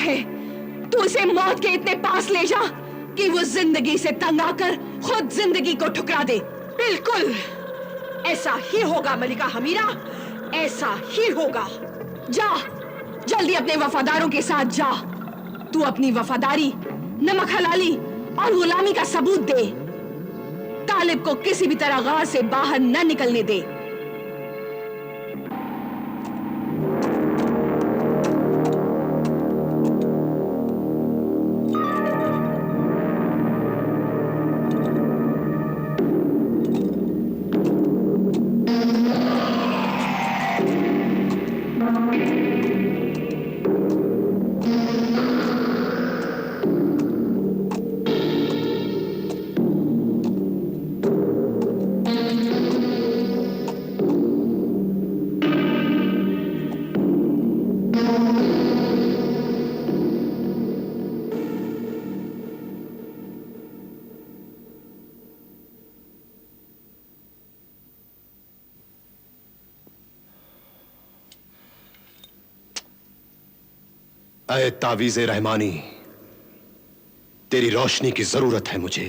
है तू उसे मौत के इतने पास ले जा कि वो जिंदगी से तंग आकर खुद जिंदगी को ठुकरा दे। बिल्कुल ऐसा ही होगा मलिका हमीरा, ऐसा ही होगा। जा जल्दी अपने वफादारों के साथ जा। तू अपनी वफादारी, नमक हलाली और गुलामी का सबूत दे। तालिब को किसी भी तरह गार से बाहर न निकलने दे। ऐ तावीज़े रहमानी, तेरी रोशनी की जरूरत है मुझे।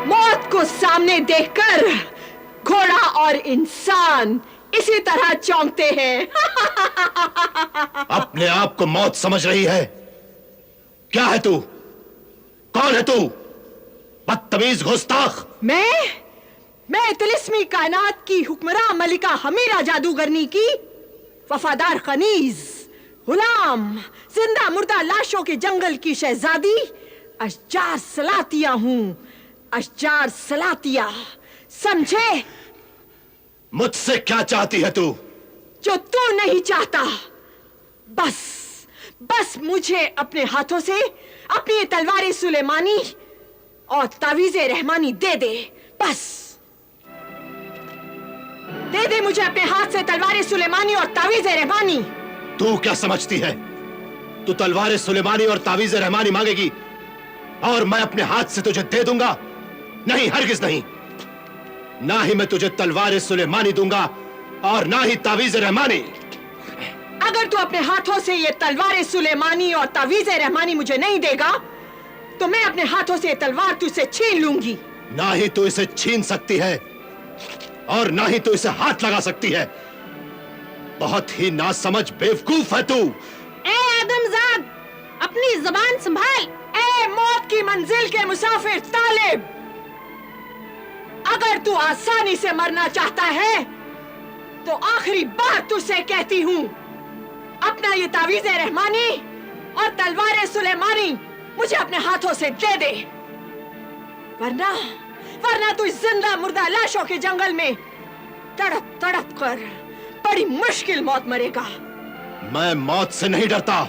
मौत को सामने देखकर घोड़ा और इंसान इसी तरह चौंकते हैं। अपने आप को मौत समझ रही है? क्या है तू? कौन है तू? बदतमीज गुस्ताख। मैं तिलिस्मी कायनात की हुक्मरान मलिका हमीरा जादूगरनी की वफादार खनीज, गुलाम, जिंदा मुर्दा लाशों के जंगल की शहजादी अशजार सलातिया हूं। अशजार सलातिया, समझे? मुझसे क्या चाहती है तू? जो तू नहीं चाहता। बस मुझे अपने हाथों से अपनी तलवार सुलेमानी और तावीज़े रहमानी दे दे। बस दे दे मुझे अपने हाथ से तलवार सुलेमानी और तावीज़े रहमानी। तू क्या समझती है? तू तलवार सुलेमानी और तावीज़े रहमानी मांगेगी और मैं अपने हाथ से तुझे दे दूंगा? नहीं, हरगिज नहीं। ना ही मैं तुझे तलवार सुलेमानी दूंगा और ना ही तावीज़े रहमानी। अगर तू अपने हाथों से ये तलवार सुलेमानी और तावीज़े रहमानी मुझे नहीं देगा तो मैं अपने हाथों से तलवार तुझसे छीन लूंगी। ना ही तू इसे छीन सकती है और ना ही तू इसे हाथ लगा सकती है। बहुत ही नासमझ बेवकूफ है तू। ए आदमजाद, अपनी जबान संभाल। ए मौत की मंजिल के मुसाफिर तालिब, अगर तू आसानी से मरना चाहता है तो आखिरी बार तुझसे कहती हूं, अपना ये तावीज़े रहमानी और तलवार सुलेमानी मुझे अपने हाथों से दे दे, वरना तू जिंदा मुर्दा लाशों के जंगल में तड़प तड़प कर बड़ी मुश्किल मौत मरेगा। मैं मौत से नहीं डरता।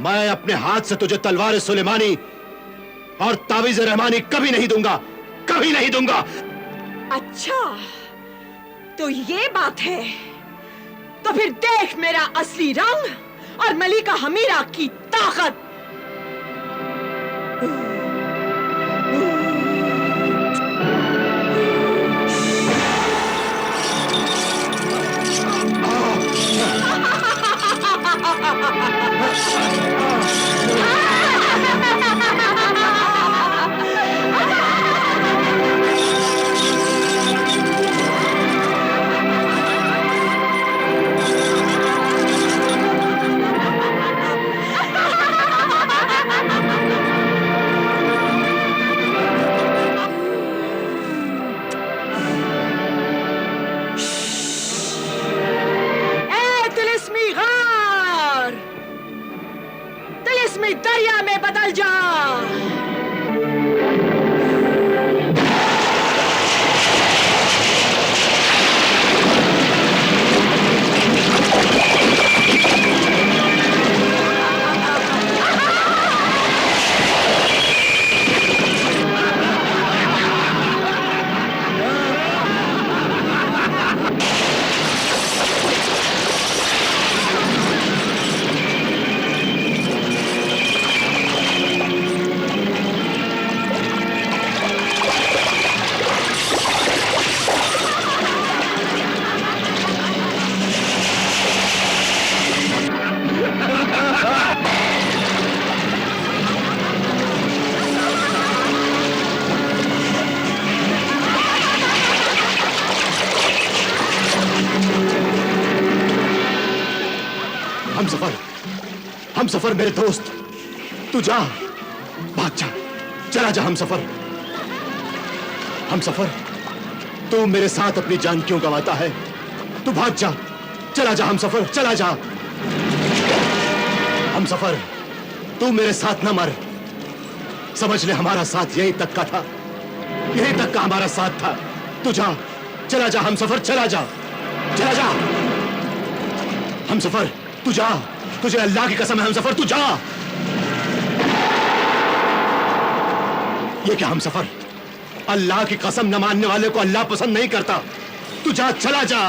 मैं अपने हाथ से तुझे तलवार सुलेमानी और तावीज़े रहमानी कभी नहीं दूंगा, कभी नहीं दूंगा। अच्छा, तो ये बात है। तो फिर देख मेरा असली रंग और मलिका हमीरा की ताकत। हम सफर मेरे दोस्त, तू जा, भाग जा, चला जा हम सफर, तू मेरे साथ अपनी जान क्यों गंवाता है? तू भाग जा, चला जा हम सफर, चला जा हम सफर, तू मेरे साथ न मर। समझ ले हमारा साथ यहीं तक का था, यहीं तक का हमारा साथ था। तू जा, चला जा हम सफर, चला जा, चला जा हम सफर, तू जा, तुझे अल्लाह की कसम है हम सफर, तू जा। ये क्या हम सफर? अल्लाह की कसम न मानने वाले को अल्लाह पसंद नहीं करता। तू जा, चला जा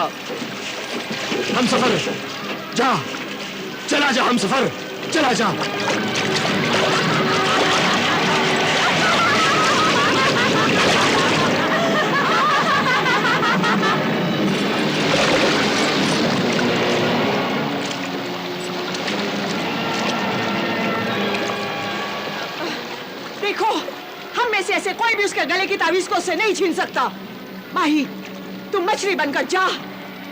हम सफर, जा, चला जा हम सफर, चला जा। देखो, हम में से ऐसे कोई भी उसके गले की तावीज को उससे नहीं छीन सकता। माही, तुम मछली बनकर जा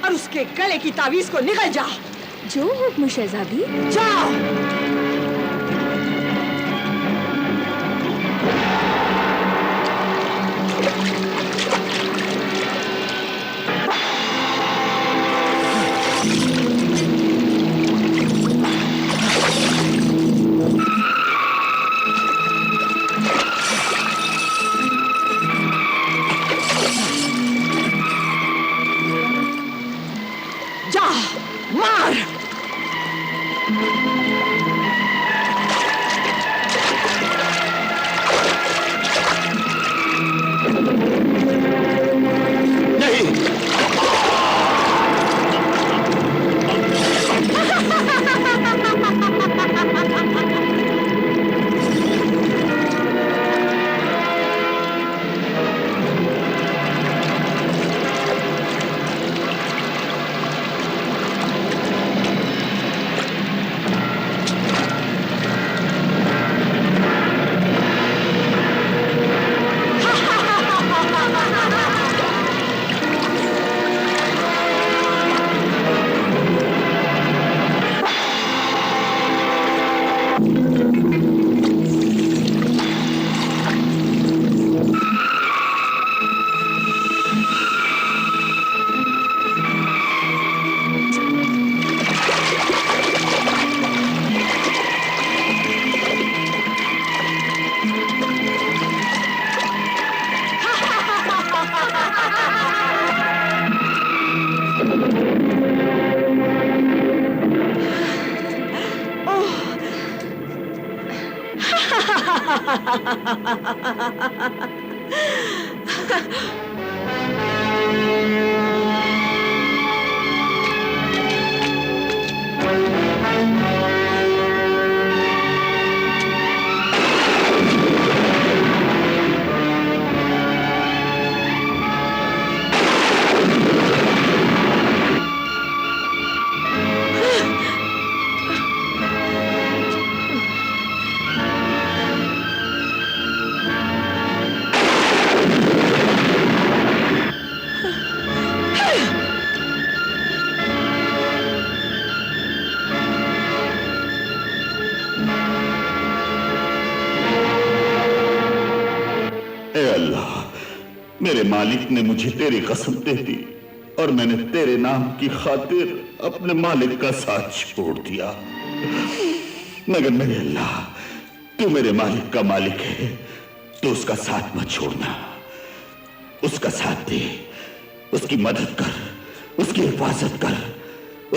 और उसके गले की तावीज को निकल जा। जो हुक्म शहजादी। जाओ। मार। मेरे मालिक ने मुझे तेरी कसम दे दी और मैंने तेरे नाम की खातिर अपने मालिक का साथ छोड़ दिया। मगर मेरे अल्लाह, तू मेरे मालिक का मालिक है तो उसका साथ मत छोड़ना। उसका साथ दे, उसकी मदद कर, उसकी हिफाजत कर,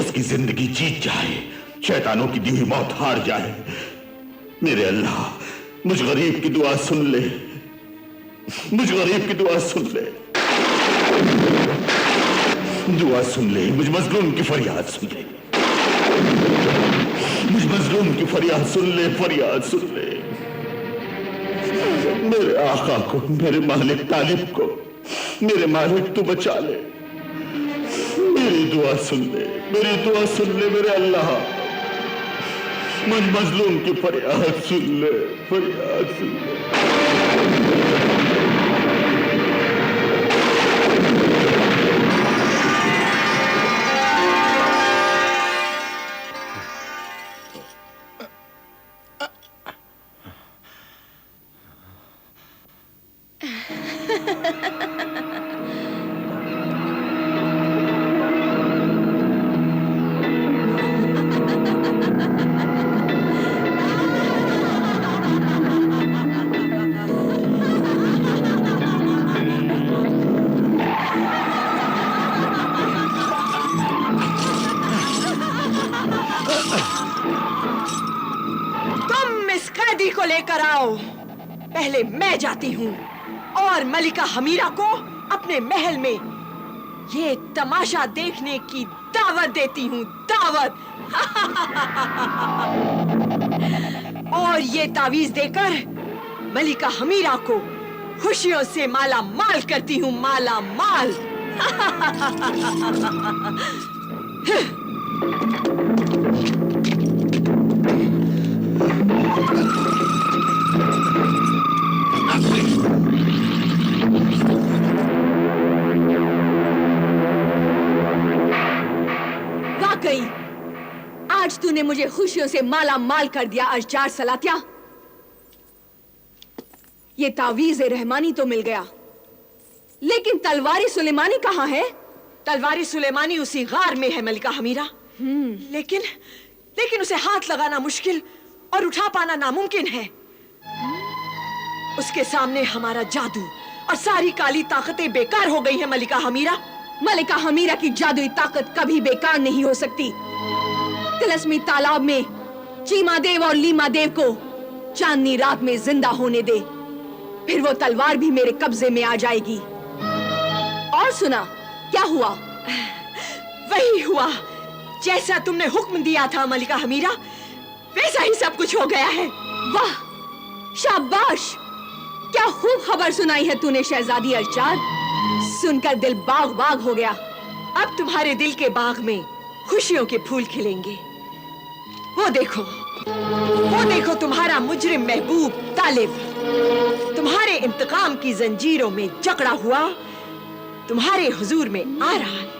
उसकी जिंदगी जीत जाए, शैतानों की दी हुई मौत हार जाए। मेरे अल्लाह, मुझ गरीब की दुआ सुन ले, मुझ गरीब की दुआ सुन ले, दुआ सुन ले, मुझ मजलूम की फरियाद सुन ले, मुझ मजलूम की फरियाद सुन ले, फरियाद सुन ले। मेरे आका को, मेरे मालिक तालिब को, मेरे मालिक तू बचा ले, मेरी दुआ सुन ले, मेरी दुआ सुन ले मेरे अल्लाह, मुझ मजलूम की फरियाद सुन ले, फरियाद सुन ले। तुम इस कैदी को लेकर आओ। पहले मैं जाती हूँ और मलिका हमीरा को अपने महल में ये तमाशा देखने की दावत देती हूँ, दावत। और ये तावीज देकर मलिका हमीरा को खुशियों से माला माल करती हूँ, माला माल। वाकई आज तूने मुझे खुशियों से माला माल कर दिया अशजार सलातिया। ये तावीज़ रहमानी तो मिल गया, लेकिन तलवारी सुलेमानी कहाँ है? तलवारी सुलेमानी उसी गार में है मलिका हमीरा। लेकिन उसे हाथ लगाना मुश्किल और उठा पाना नामुमकिन है। उसके सामने हमारा जादू और सारी काली ताकतें बेकार हो गई हैं मलिका हमीरा। मलिका हमीरा की जादुई ताकत कभी बेकार नहीं हो सकती। तिलस्मी तालाब में चीमा देव और लीमा देव को चांदनी रात में जिंदा होने दे, फिर वो तलवार भी मेरे कब्जे में आ जाएगी। और सुना, क्या हुआ? वही हुआ जैसा तुमने हुक्म दिया था मलिका हमीरा, वैसा ही सब कुछ हो गया है। वाह, शाबाश! क्या खूब खबर सुनाई है तूने शहजादी अशजार। सुनकर दिल बाग बाग हो गया। अब तुम्हारे दिल के बाग में खुशियों के फूल खिलेंगे। वो देखो तुम्हारा मुजरिम महबूब तालिब तुम्हारे इंतकाम की जंजीरों में जकड़ा हुआ तुम्हारे हुजूर में आ रहा है।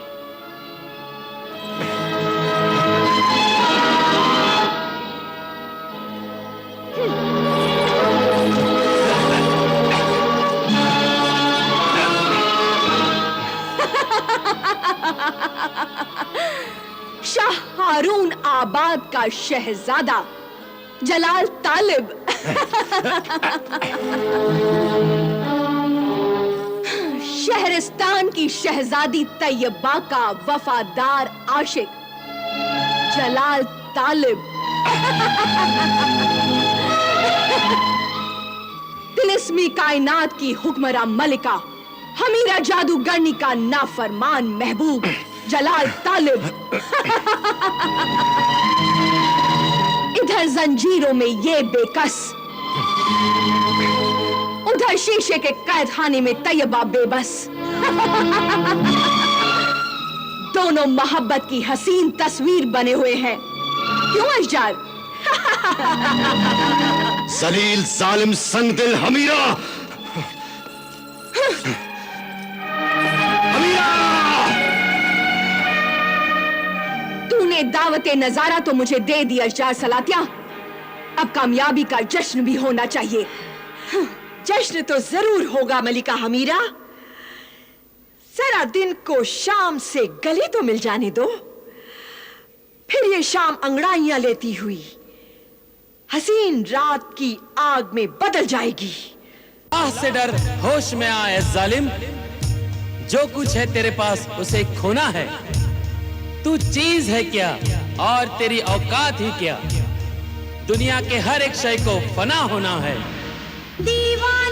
शाह हारून आबाद का शहजादा जलाल तालिब शहरिस्तान की शहजादी तैयबा का वफादार आशिक जलाल तालिब तिलिस्मी कायनात की हुक्मरां मलिका हमीरा जादूगरनी का नाफरमान महबूब जलाल तालिब इधर जंजीरों में ये बेकस, उधर शीशे के कैदखाने में तैयबा बेबस। दोनों मोहब्बत की हसीन तस्वीर बने हुए हैं। क्यों अशजार? जलील जालिम संगदिल हमीरा! तूने दावते नजारा तो मुझे दे दी अशजार सलातिया, अब कामयाबी का जश्न भी होना चाहिए। जश्न तो जरूर होगा मलिका हमीरा। जरा दिन को शाम से गले तो मिल जाने दो, फिर ये शाम अंगड़ाइयां लेती हुई हसीन रात की आग में बदल जाएगी। आह से डर, होश में आ ए जालिम, जो कुछ है तेरे पास उसे खोना है। तू चीज है क्या और तेरी औकात ही क्या? दुनिया के हर एक शय को फना होना है। दीवान